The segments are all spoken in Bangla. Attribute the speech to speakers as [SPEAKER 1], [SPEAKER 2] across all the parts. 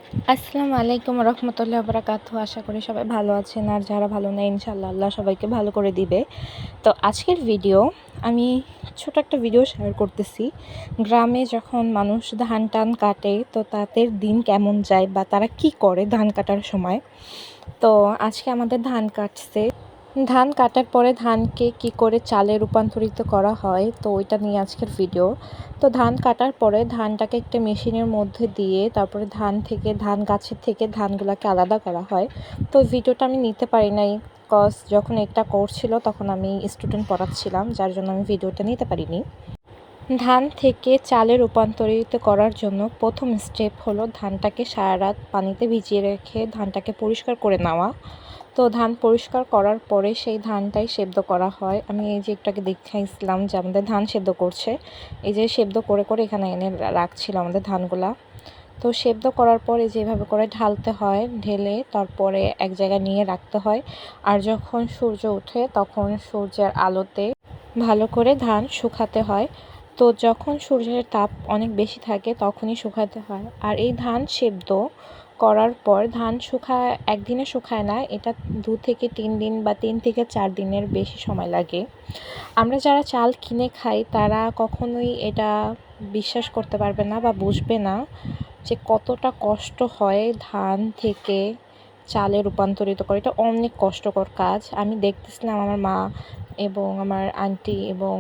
[SPEAKER 1] আসসালামু আলাইকুম রহমতুল্লাহ বারাকাতুহু। আশা করি সবাই ভালো আছেন, আর যারা ভালো নেই ইনশাআল্লাহ আল্লাহ সবাইকে ভালো করে দিবে। তো আজকের ভিডিও আমি ছোট একটা ভিডিও শেয়ার করতেছি। গ্রামে যখন মানুষ ধান টান কাটে তো তাদের দিন কেমন যায় বা তারা কি করে ধান কাটার সময়। তো আজকে আমাদের ধান কাটছে। ধান কাটার পরে ধানকে কি করে চালে রূপান্তরিত করা হয় তো ওইটা নিয়ে আজকের ভিডিও। তো ধান কাটার পরে ধানটাকে একটা মেশিনের মধ্যে দিয়ে তারপরে ধান গাছের থেকে ধানগুলোকে আলাদা করা হয়। তো ভিডিওটা আমি নিতে পারি নাই, কজ যখন এটা করছিল তখন আমি স্টুডেন্ট পড়াচ্ছিলাম, যার জন্য আমি ভিডিওটা নিতে পারিনি। ধান থেকে চালে রূপান্তরিত করার জন্য প্রথম স্টেপ হলো ধানটাকে সারা রাত পানিতে ভিজিয়ে রেখে ধানটাকে পরিষ্কার করে নেওয়া। তো ধান পরিষ্কার করার পরে সেই ধানটাই সেদ্ধ করা হয়। আমি এই যে একটাকে দেখাইছিলাম যে আমাদের ধান সেদ্ধ করছে, এই যে সেদ্ধ করে করে এখানে এনে রাখছিল আমাদের ধানগুলা। তো সেদ্ধ করার পরে যেভাবে করে ঢালতে হয়, ঢেলে তারপরে এক জায়গায় নিয়ে রাখতে হয়। আর যখন সূর্য ওঠে তখন সূর্যের আলোতে ভালো করে ধান শুকাতে হয়। তো যখন সূর্যের তাপ অনেক বেশি থাকে তখনই শুকাতে হয়। আর এই ধান সেদ্ধ করার পর ধান শুকায় একদিনে শুকায় না, এটা 2 থেকে 3 দিন বা 3 থেকে 4 দিনের বেশি সময় লাগে। আমরা যারা চাল কিনে খাই তারা কখনোই এটা বিশ্বাস করতে পারবে না বা বুঝবে না যে কতটা কষ্ট হয় ধান থেকে চালে রূপান্তরিত করে। এটা অনেক কষ্টকর কাজ। আমি দেখতেছিলাম আমার মা এবং আমার আন্টি এবং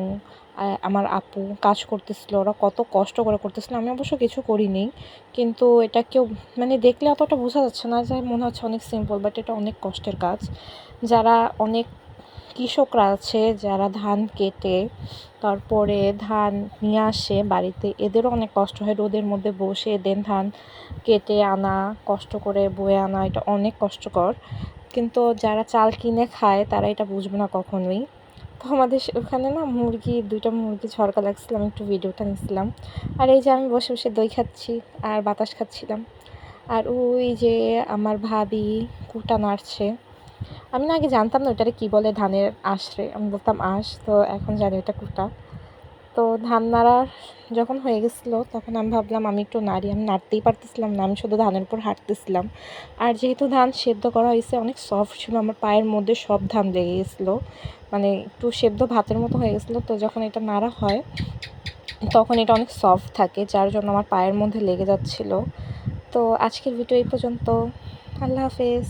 [SPEAKER 1] আমার আপু কাজ করতেছিল, ওরা কত কষ্ট করে করতেছিল। আমি অবশ্য কিছু করিনি, কিন্তু এটা কেউ দেখলে অতটা বোঝা যাচ্ছে না, যে মনে হচ্ছে অনেক সিম্পল, বাট এটা অনেক কষ্টের কাজ। যারা অনেক কৃষকরা আছে যারা ধান কেটে তারপরে ধান নিয়ে আসে বাড়িতে, এদেরও অনেক কষ্ট হয় রোদের মধ্যে বসে দেন ধান কেটে আনা, কষ্ট করে বয়ে আনা, এটা অনেক কষ্টকর। কিন্তু যারা চাল কিনে খায় তারা এটা বুঝবে না কখনোই। তো আমাদের ওখানে না দুইটা মুরগি ঝরকা লাগছিলাম, একটু ভিডিওটা নিচ্ছিলাম। আর এই যে আমি বসে বসে দই খাচ্ছি আর বাতাস খাচ্ছিলাম। আর ওই যে আমার ভাবি কুটা নাড়ছে। আমি না আগে জানতাম না ওটারে কী বলে, ধানের আঁশরে আমি বলতাম আঁশ, তো এখন জানি ওটা কুটা। তো ধান নাড়া যখন হয়ে গেছিলো তখন আমি ভাবলাম আমি একটু নাড়ি, আমি নাড়তেই পারতেছিলাম না, আমি শুধু ধানের উপর হাঁটতেছিলাম। আর যেহেতু ধান সেদ্ধ করা হয়েছে অনেক সফট ছিল, আমার পায়ের মধ্যে সব ধান লেগে গেছিলো, একটু সেদ্ধ ভাতের মতো হয়ে গেছিলো। তো যখন এটা নাড়া হয় তখন এটা অনেক সফট থাকে, যার জন্য আমার পায়ের মধ্যে লেগে যাচ্ছিলো। তো আজকের ভিডিও এই পর্যন্ত। আল্লাহ হাফেজ।